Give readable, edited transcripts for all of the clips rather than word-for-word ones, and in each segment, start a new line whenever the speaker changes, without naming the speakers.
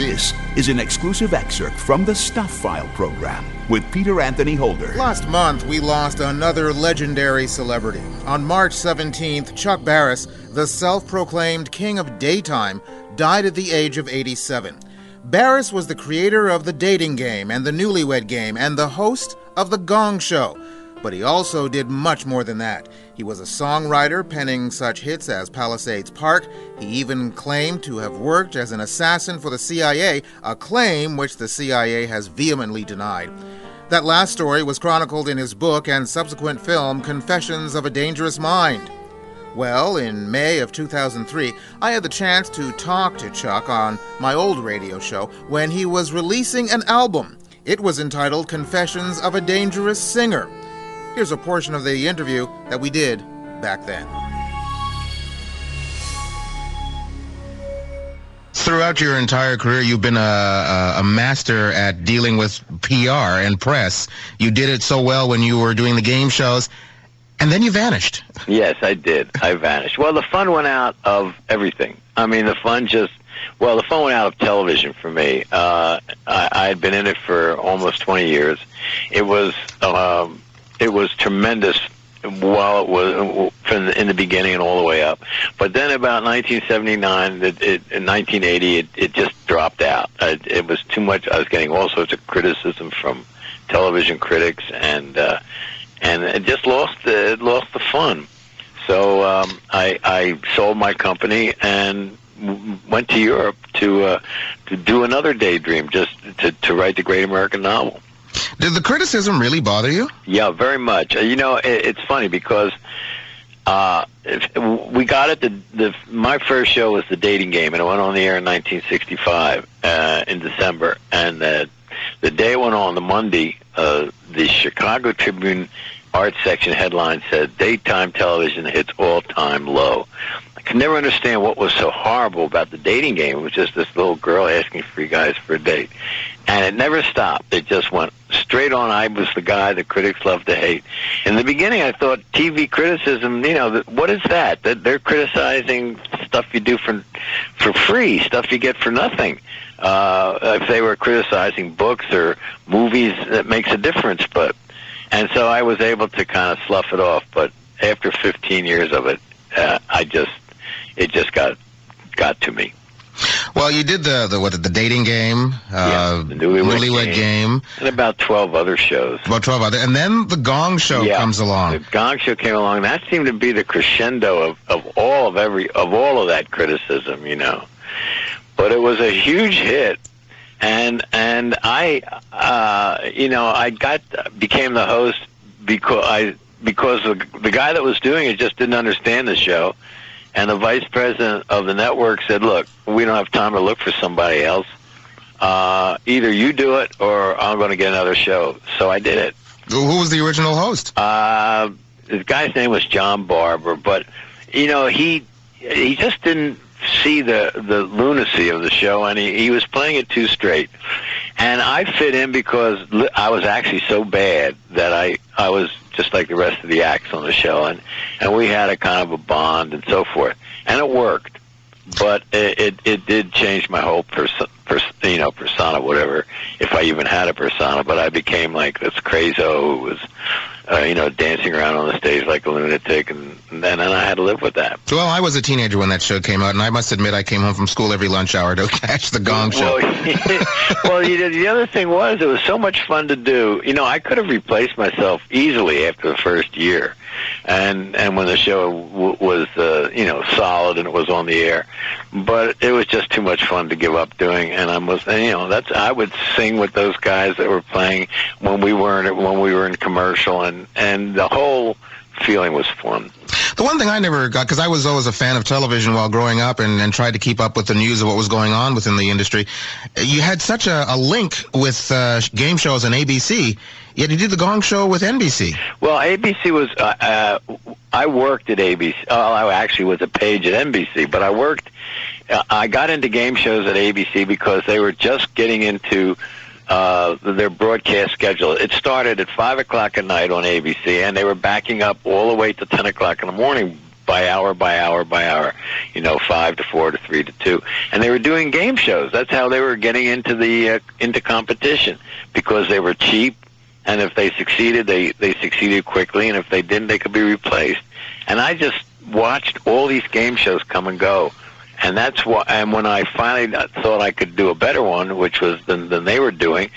This is an exclusive excerpt from the Stuph File Program with Peter Anthony Holder.
Last month, we lost another legendary celebrity. On March 17th, Chuck Barris, the self-proclaimed king of daytime, died at the age of 87. Barris was the creator of The Dating Game and The Newlywed Game and the host of The Gong Show. But he also did much more than that. He was a songwriter, penning such hits as Palisades Park. He even claimed to have worked as an assassin for the CIA, a claim which the CIA has vehemently denied. That last story was chronicled in his book and subsequent film, Confessions of a Dangerous Mind. Well, in May of 2003, I had the chance to talk to Chuck on my old radio show when he was releasing an album. It was entitled Confessions of a Dangerous Singer. Here's a portion of the interview that we did back then.
Throughout your entire career, you've been a master at dealing with PR and press. You did it so well when you were doing the game shows, and then you vanished.
Yes, I did. I vanished. Well, the fun went out of everything. I mean, the fun went out of television for me. I had been in it for almost 20 years. It was tremendous while it was in the beginning and all the way up. But then about 1979, in 1980, it just dropped out. It was too much. I was getting all sorts of criticism from television critics, and it just lost the fun. So I sold my company and went to Europe to do another daydream, just to write the great American novel.
Did the criticism really bother you?
Yeah, very much. It's funny because we got it. My first show was The Dating Game, and it went on the air in 1965 in December. And the day it went on, the Monday, the Chicago Tribune art section headline said, "Daytime television hits all-time low." I could never understand what was so horrible about The Dating Game. It was just this little girl asking for you guys for a date. And it never stopped. It just went straight on. I was the guy the critics love to hate. In the beginning, I thought TV criticism, what is that? They're criticizing stuff you do for free, stuff you get for nothing. If they were criticizing books or movies, that makes a difference. And so I was able to kind of slough it off. But after 15 years of it, it just got to me.
Well, you did the Dating Game,
the Newlywed Game, and about 12 other shows.
About 12 other, and then the Gong Show comes along.
The Gong Show came along. That seemed to be the crescendo of all of that criticism, But it was a huge hit, and I became the host because the guy that was doing it just didn't understand the show. And the vice president of the network said, "Look, we don't have time to look for somebody else. Either you do it or I'm going to get another show." So I did it.
Who was the original host?
This guy's name was John Barber, but he just didn't see the lunacy of the show, and he was playing it too straight. And I fit in because I was actually so bad that I was just like the rest of the acts on the show, and we had a kind of a bond and so forth, and it worked. But it did change my whole persona, whatever, if I even had a persona. But I became like this crazo who was, dancing around on the stage like a lunatic, and then I had to live with that.
Well, I was a teenager when that show came out, and I must admit I came home from school every lunch hour to catch the Gong Show.
Well, the other thing was it was so much fun to do. I could have replaced myself easily after the first year, and when the show was solid and it was on the air, but it was just too much fun to give up doing. And I would sing with those guys that were playing when we were in commercial, and the whole feeling was fun.
The one thing I never got, because I was always a fan of television while growing up and tried to keep up with the news of what was going on within the industry, you had such a link with game shows on ABC, yet you did the Gong Show with NBC.
Well, ABC was, I worked at ABC. I actually was a page at NBC, but I got into game shows at ABC because they were just getting into their broadcast schedule. It started at 5 o'clock at night on ABC, and they were backing up all the way to 10 o'clock in the morning by hour, 5 to 4 to 3 to 2, and they were doing game shows. That's how they were getting into the into competition, because they were cheap, and if they succeeded, they succeeded quickly, and if they didn't, they could be replaced. And I just watched all these game shows come and go, and that's why. And when I finally thought I could do a better one, which was than they were doing,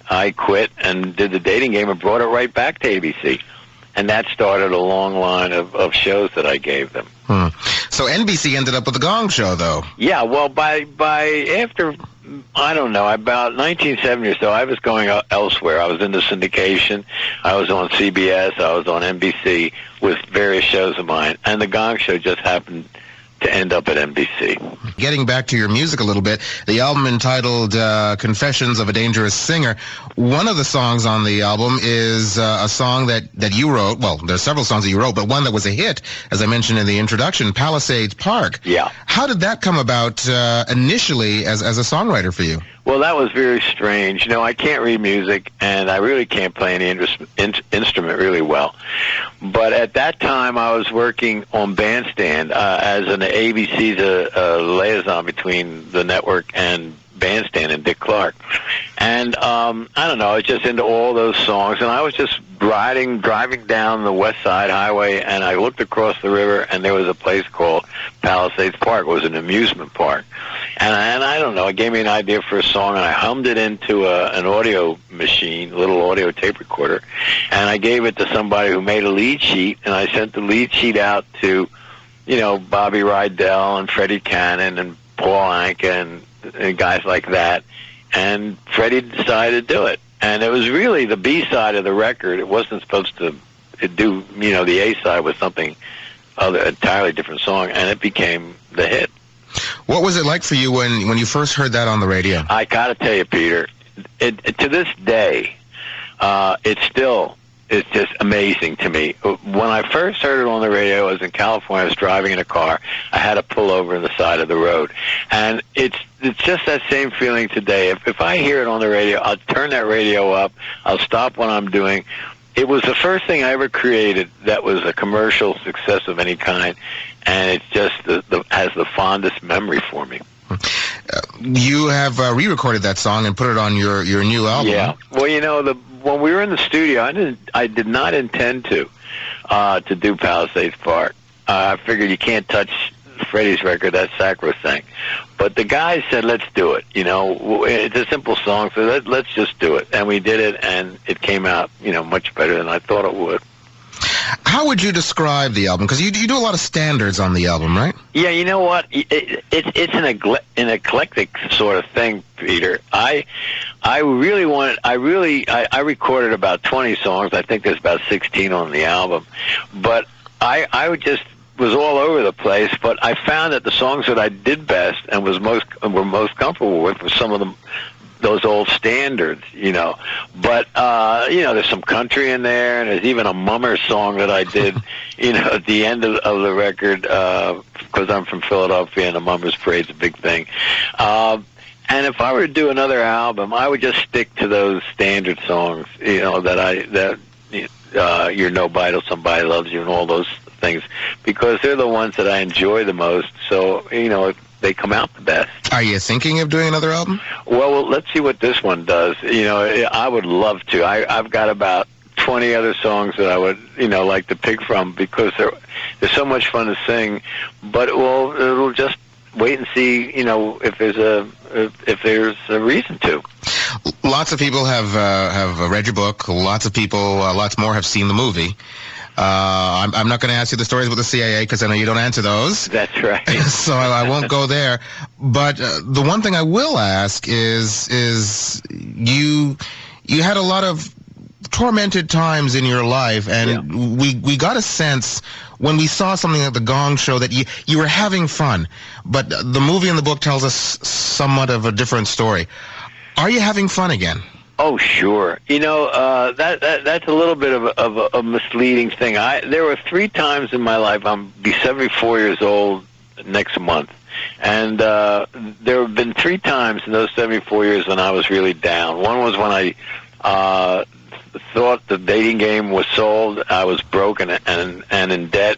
I quit and did the dating game and brought it right back to ABC. And that started a long line of shows that I gave them.
So NBC ended up with the Gong Show, though.
Yeah, well, by after, I don't know, about 1970 or so, I was going elsewhere. I was into syndication. I was on CBS. I was on NBC with various shows of mine. And the Gong Show just happened to end up at NBC.
Getting back to your music a little bit, the album entitled Confessions of a Dangerous Singer, one of the songs on the album is a song that you wrote. Well, there's several songs that you wrote, but one that was a hit, as I mentioned in the introduction, Palisades Park.
Yeah.
How did that come about initially as a songwriter for you?
Well, that was very strange. You know, I can't read music, and I really can't play any instrument really well. But at that time, I was working on Bandstand as an ABC's liaison between the network and Bandstand and Dick Clark. And I don't know, I was just into all those songs, and I was just driving down the West Side Highway, and I looked across the river, and there was a place called Palisades Park. It was an amusement park. And I don't know, it gave me an idea for a song, and I hummed it into an audio machine, a little audio tape recorder, and I gave it to somebody who made a lead sheet, and I sent the lead sheet out to, Bobby Rydell and Freddie Cannon and Paul Anka and guys like that, and Freddie decided to do it. And it was really the B-side of the record. It wasn't supposed to do, the A-side was something other, entirely different song, and it became the hit.
What was it like for you when you first heard that on the radio?
I got to tell you, Peter, to this day, it's just amazing to me. When I first heard it on the radio, I was in California. I was driving in a car. I had to pull over on the side of the road. And it's just that same feeling today. If I hear it on the radio, I'll turn that radio up. I'll stop what I'm doing. It was the first thing I ever created that was a commercial success of any kind, and it's just has the fondest memory for me.
You have re-recorded that song and put it on your new album.
Yeah. Well, when we were in the studio, I did not intend to do Palisades Park. I figured you can't touch Freddie's record, that's sacrosanct. But the guys said, let's do it. It's a simple song, so let's just do it. And we did it, and it came out, much better than I thought it would.
How would you describe the album? Because you do a lot of standards on the album, right?
Yeah, you know what? It's an eclectic sort of thing, Peter. I recorded about 20 songs. I think there's about 16 on the album. But I was all over the place, but I found that the songs that I did best and were most comfortable with were some of those old standards, But, there's some country in there, and there's even a mummer song that I did, at the end of the record, because I'm from Philadelphia, and the Mummers Parade's a big thing. And if I were to do another album, I would just stick to those standard songs, that You're Nobody Till Somebody Loves You and all those things, because they're the ones that I enjoy the most. So, they come out the best. Are
you thinking of doing another album?
Well, let's see what this one does. I would love to. I've got about 20 other songs that I would, like to pick from, because they're so much fun to sing. But it'll just wait and see, if there's a reason to.
Lots of people have read your book. Lots of people, lots more have seen the movie. I'm not going to ask you the stories about the CIA because I know you don't answer those.
That's right.
So I won't go there. But the one thing I will ask is you had a lot of tormented times in your life, and we got a sense when we saw something at the Gong Show that you were having fun. But the movie and the book tells us somewhat of a different story. Are you having fun again?
Oh, sure. That's a little bit of a misleading thing. There were 3 times in my life. I'll be 74 years old next month. And there have been 3 times in those 74 years when I was really down. One was when I thought the dating game was sold. I was broke and in debt,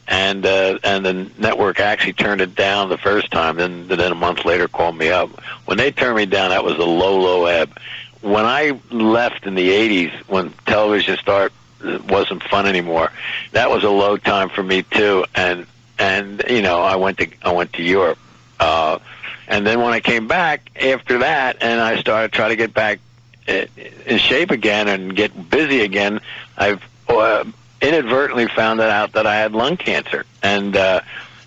and the network actually turned it down the first time. Then a month later called me up. When they turned me down, that was a low ebb. When I left in the 80s, when television wasn't fun anymore, that was a low time for me too. And I went to Europe. And then when I came back after that, and I started trying to get back in shape again and get busy again, I've inadvertently found out that I had lung cancer, and that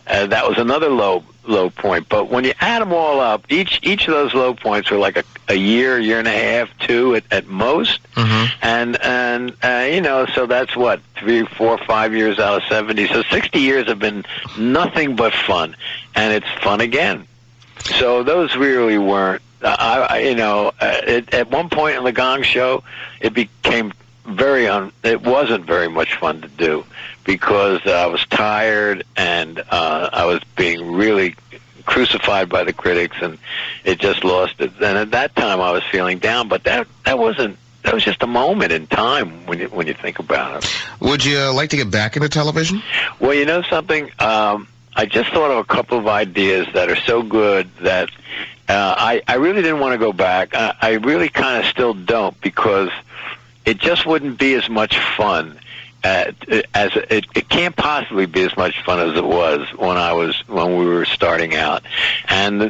was another low point. But when you add them all up, each of those low points were like a year and a half, 2 at most. And so that's what, 3, 4, 5 years out of 70. So 60 years have been nothing but fun, and it's fun again. So those really weren't. At one point in the Gong Show, it became it wasn't very much fun to do, because I was tired and I was being really crucified by the critics, and it just lost it. And at that time, I was feeling down, but that was just a moment in time when you think about it.
Would you like to get back into television?
Well, you know something? I just thought of a couple of ideas that are so good that I really didn't want to go back. I really kind of still don't, because it just wouldn't be as much fun as it can't possibly be as much fun as it was when we were starting out. And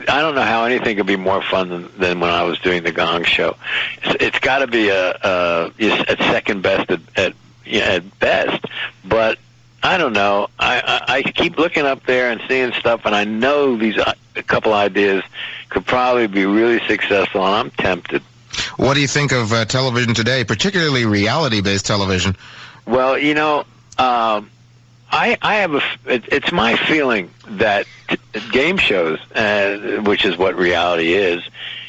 I don't know how anything could be more fun than when I was doing the Gong Show. It's got to be at second best at best, but I don't know. I keep looking up there and seeing stuff, and I know a couple ideas could probably be really successful, and I'm tempted.
What do you think of television today, particularly reality-based television?
Well, I have it's my feeling that game shows, which is what reality is,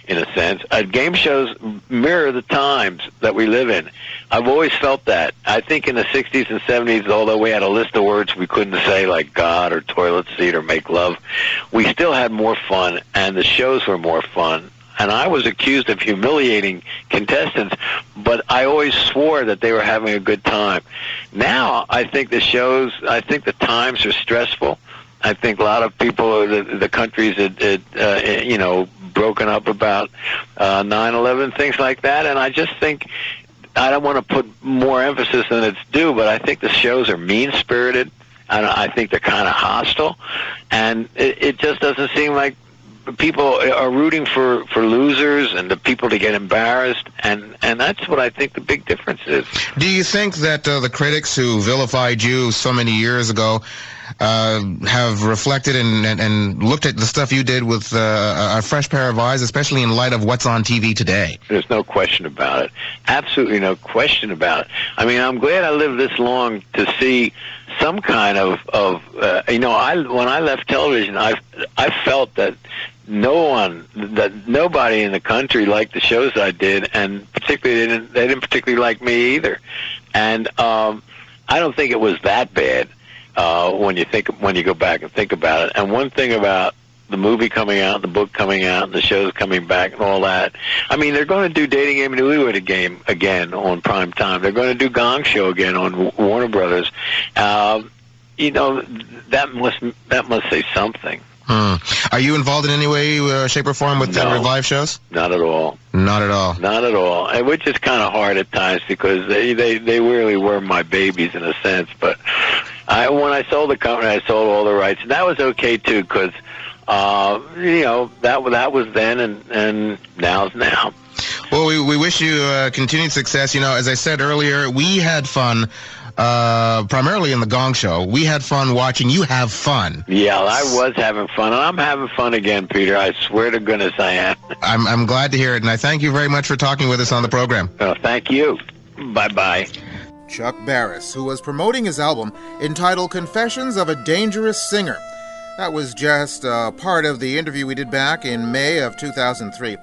in a sense, game shows mirror the times that we live in. I've always felt that. I think in the 60s and 70s, although we had a list of words we couldn't say, like God or toilet seat or make love, we still had more fun, and the shows were more fun. And I was accused of humiliating contestants, but I always swore that they were having a good time. Now, I think the times are stressful. I think a lot of people, the countries, broken up about 9/11, things like that. And I just think, I don't want to put more emphasis than it's due, but I think the shows are mean-spirited. I think they're kind of hostile. And it just doesn't seem like people are rooting for losers and the people to get embarrassed, and that's what I think the big difference is.
Do you think that the critics who vilified you so many years ago have reflected and looked at the stuff you did with a fresh pair of eyes, especially in light of what's on TV today? There's
no question about it. Absolutely no question about it. I mean, I'm glad I lived this long to see some kind of when I left television, I felt that nobody in the country liked the shows I did, and particularly they didn't particularly like me either. And I don't think it was that bad when you go back and think about it. And one thing about the movie coming out, the book coming out, and the shows coming back, and all that. I mean, they're going to do Dating Game and Newlywed Game again on prime time. They're going to do Gong Show again on Warner Brothers. That must say something.
Are you involved in any way, shape, or form with the Revive shows?
Not at all.
Not at all.
Not at all. Which is kind of hard at times, because they really were my babies in a sense. But when I sold the company, I sold all the rights, and that was okay too, because that was then, and now's now.
Well, we wish you continued success. As I said earlier, we had fun. Primarily in the Gong Show. We had fun watching you have fun.
Yeah, I was having fun, and I'm having fun again, Peter. I swear to goodness I am.
I'm glad to hear it, and I thank you very much for talking with us on the program.
Thank you. Bye-bye.
Chuck Barris, who was promoting his album entitled Confessions of a Dangerous Singer. That was just part of the interview we did back in May of 2003.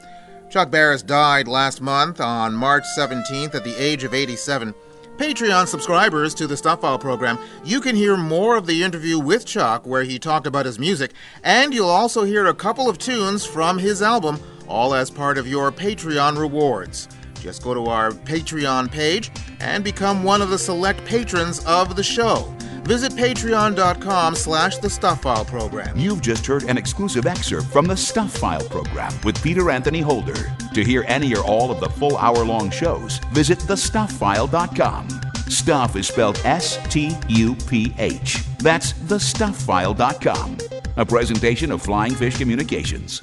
Chuck Barris died last month on March 17th at the age of 87. Patreon subscribers to the Stuph File Program, you can hear more of the interview with Chuck where he talked about his music, and you'll also hear a couple of tunes from his album, all as part of your Patreon rewards. Just go to our Patreon page and become one of the select patrons of the show. Visit patreon.com/The Stuph File Program.
You've just heard an exclusive excerpt from the Stuph File Program with Peter Anthony Holder. To hear any or all of the full hour-long shows, visit thestufffile.com. Stuph is spelled S-T-U-P-H. That's thestufffile.com. A presentation of Flying Fish Communications.